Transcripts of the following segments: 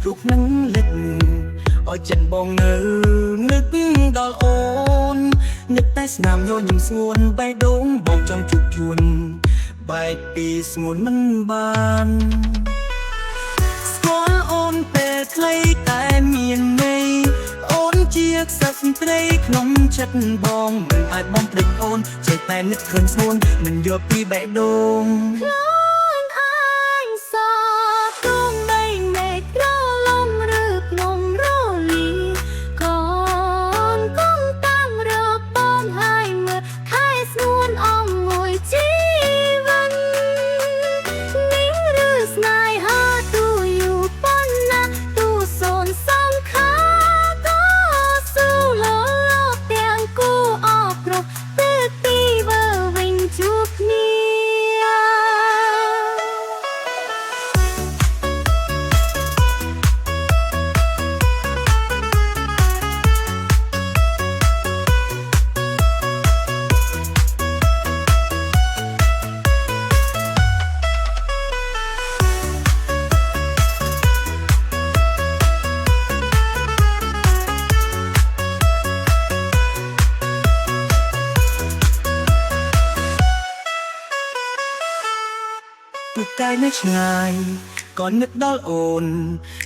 រូបនឹងលិតឲ្យចិនបងនៅនឹកដល់អូននឹកតែស្នាមញញឹមស្ងួនបេះដូងបងចង់ជួបជូនបែកពីស្ងួនមិនបានស្គាល់អូនពេលខ្លីតែមានន័យអូនជាក្សត្រស្ត្រីក្នុងចិត្តបងមិនអាចបំភ្លេចអូនចេះតែនឹកឃើញស្ងួនមិនយកពីបេះដូងទូកាយនៅឆ្ងាយក៏នឹកដល់អូន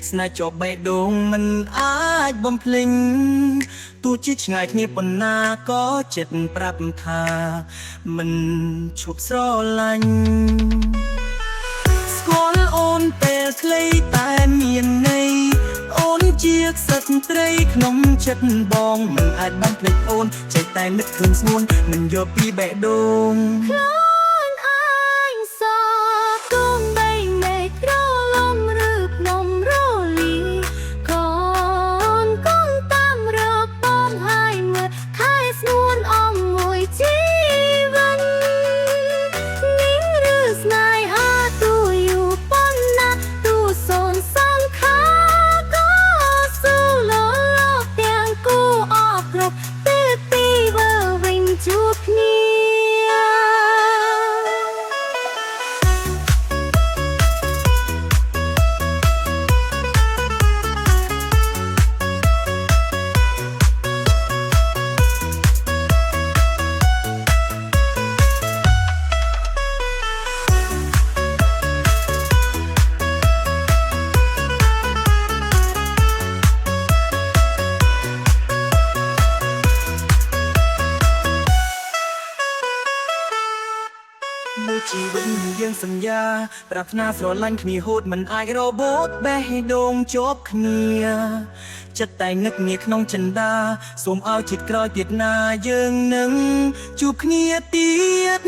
ស្នេហ៍ជាប់បេះដូងមិនអាចបំភ្លេចទោះជាឆ្ងាយគ្នាប៉ុណ្ណាក៏ចិត្តប្រាប់ថាមិនឈប់ស្រឡាញ់ស្គាល់អូនពេលខ្លីតែមានន័យអូនជាក្សត្រស្ត្រីក្នុងចិត្តបងមិនអាចបំភ្លេចអូនចេះតែនឹកឃើញស្ងួនមិនយកពីបេះដូងមួយជីវិតយើងសន្យាប្រាថ្នាស្រឡាញ់គ្នាហូតមិនអាចរបូតបេះដូងជាប់គ្នាចិត្តតែងឹកងាក្នុងចិន្តាសូមឲ្យជាតិក្រោយទៀតណាយើងនឹងជួបគ្នាទៀត